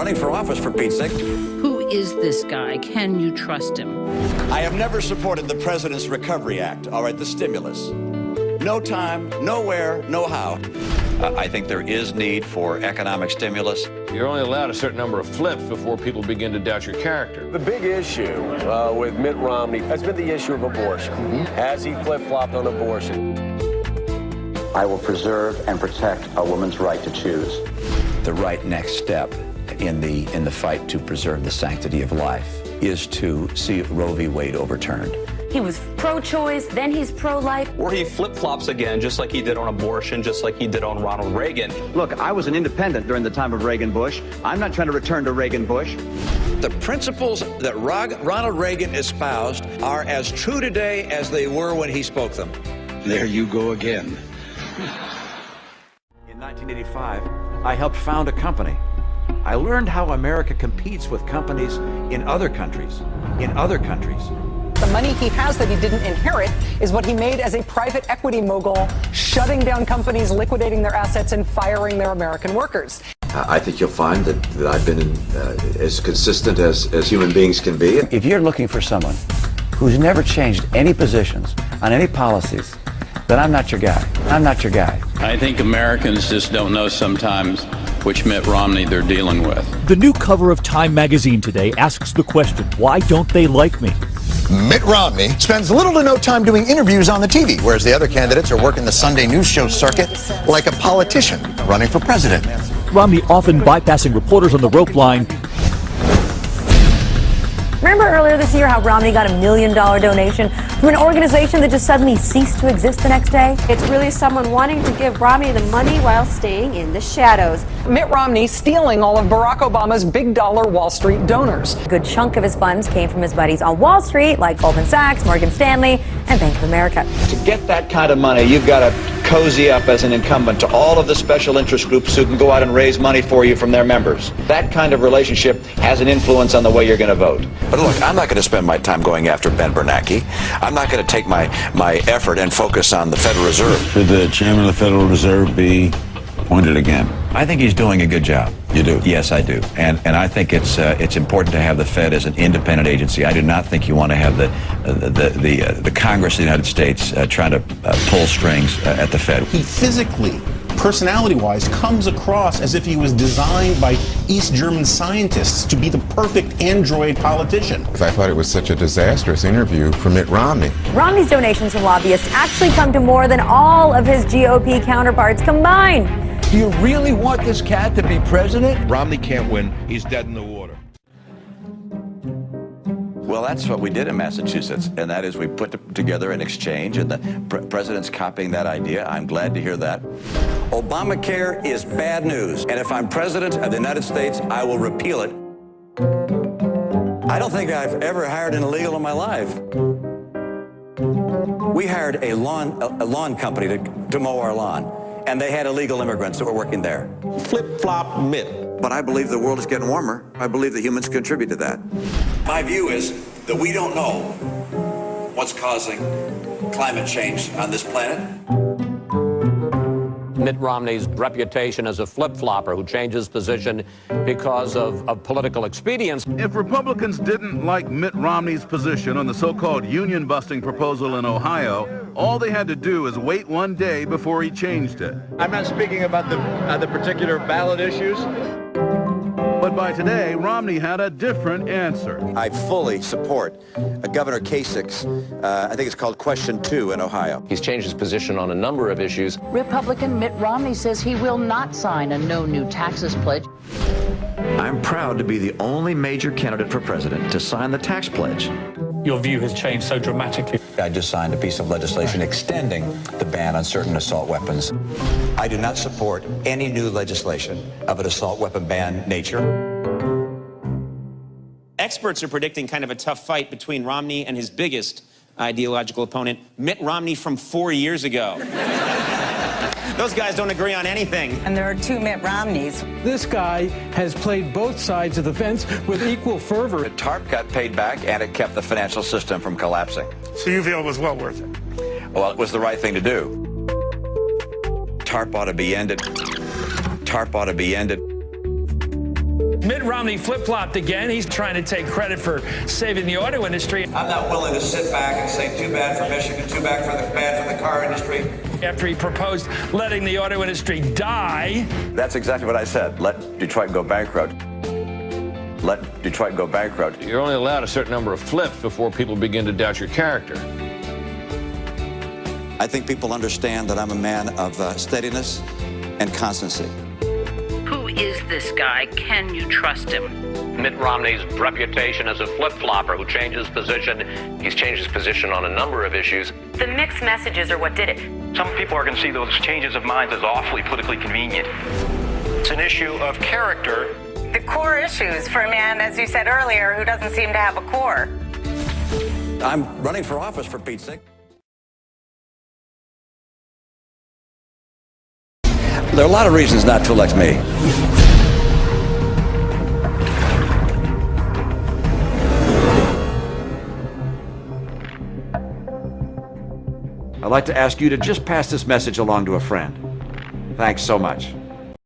running for office, for Pete's sake. Who is this guy? Can you trust him? I have never supported the President's Recovery Act, all right, the stimulus. No time, nowhere, no how. I think there is need for economic stimulus. You're only allowed a certain number of flips before people begin to doubt your character. The big issue with Mitt Romney has been the issue of abortion. Has he flip-flopped on abortion? I will preserve and protect a woman's right to choose. The right next step in the fight to preserve the sanctity of life is to see Roe v. Wade overturned. He was pro-choice, then he's pro-life. Or he flip-flops again, just like he did on abortion, just like he did on Ronald Reagan. Look, I was an independent during the time of Reagan-Bush. I'm not trying to return to Reagan-Bush. The principles that Ronald Reagan espoused are as true today as they were when he spoke them. There you go again. In 1985, I helped found a company. I learned how America competes with companies in other countries. The money he has that he didn't inherit is what he made as a private equity mogul, shutting down companies, liquidating their assets, and firing their American workers. I think you'll find that I've been as consistent as human beings can be. If you're looking for someone who's never changed any positions on any policies, then I'm not your guy. I think Americans just don't know sometimes which Mitt Romney they're dealing with. The new cover of Time magazine today asks the question, why don't they like me? Mitt Romney spends little to no time doing interviews on the TV, whereas the other candidates are working the Sunday news show circuit like a politician running for president. Romney often bypassing reporters on the rope line. Remember earlier this year how Romney got $1 million donation from an organization that just suddenly ceased to exist the next day? It's really someone wanting to give Romney the money while staying in the shadows. Mitt Romney stealing all of Barack Obama's big dollar Wall Street donors. A good chunk of his funds came from his buddies on Wall Street, like Goldman Sachs, Morgan Stanley, and Bank of America. To get that kind of money, you've got to cozy up as an incumbent to all of the special interest groups who can go out and raise money for you from their members. That kind of relationship has an influence on the way you're going to vote. But look, I'm not going to spend my time going after Ben Bernanke. I'm not going to take my effort and focus on the Federal Reserve. Should the chairman of the Federal Reserve be appointed again? I think he's doing a good job. You do? Yes, I do. And I think it's important to have the Fed as an independent agency. I do not think you want to have the Congress of the United States trying to pull strings at the Fed. He physically, personality-wise, comes across as if he was designed by East German scientists to be the perfect android politician. I thought it was such a disastrous interview for Mitt Romney. Romney's donations from lobbyists actually come to more than all of his GOP counterparts combined. Do you really want this cat to be president? Romney can't win. He's dead in the water. Well, that's what we did in Massachusetts, and that is we put together an exchange, and the president's copying that idea. I'm glad to hear that. Obamacare is bad news, and if I'm president of the United States, I will repeal it. I don't think I've ever hired an illegal in my life. We hired a lawn company to mow our lawn, and they had illegal immigrants that were working there. Flip-flop Mitt. But I believe the world is getting warmer. I believe that humans contribute to that. My view is that we don't know what's causing climate change on this planet. Mitt Romney's reputation as a flip-flopper who changes position because of political expedience. If Republicans didn't like Mitt Romney's position on the so-called union-busting proposal in Ohio, all they had to do is wait one day before he changed it. I'm not speaking about the particular ballot issues. But by today, Romney had a different answer. I fully support Governor Kasich's, I think it's called Question 2 in Ohio. He's changed his position on a number of issues. Republican Mitt Romney says he will not sign a no new taxes pledge. I'm proud to be the only major candidate for president to sign the tax pledge. Your view has changed so dramatically. I just signed a piece of legislation extending the ban on certain assault weapons. I do not support any new legislation of an assault weapon ban nature. Experts are predicting kind of a tough fight between Romney and his biggest ideological opponent, Mitt Romney from 4 years ago. Those guys don't agree on anything. And there are two Mitt Romneys. This guy has played both sides of the fence with equal fervor. The TARP got paid back, and it kept the financial system from collapsing. So you feel it was well worth it? Well, it was the right thing to do. TARP ought to be ended. TARP ought to be ended. Mitt Romney flip-flopped again. He's trying to take credit for saving the auto industry. I'm not willing to sit back and say too bad for Michigan, too bad for the car industry. After he proposed letting the auto industry die. That's exactly what I said. Let Detroit go bankrupt. Let Detroit go bankrupt. You're only allowed a certain number of flips before people begin to doubt your character. I think people understand that I'm a man of steadiness and constancy. Who is this guy? Can you trust him? Mitt Romney's reputation as a flip-flopper who changes position. He's changed his position on a number of issues. The mixed messages are what did it. Some people are going to see those changes of minds as awfully politically convenient. It's an issue of character. The core issues for a man, as you said earlier, who doesn't seem to have a core. I'm running for office, for Pete's sake. There are a lot of reasons not to elect me. I'd like to ask you to just pass this message along to a friend. Thanks so much.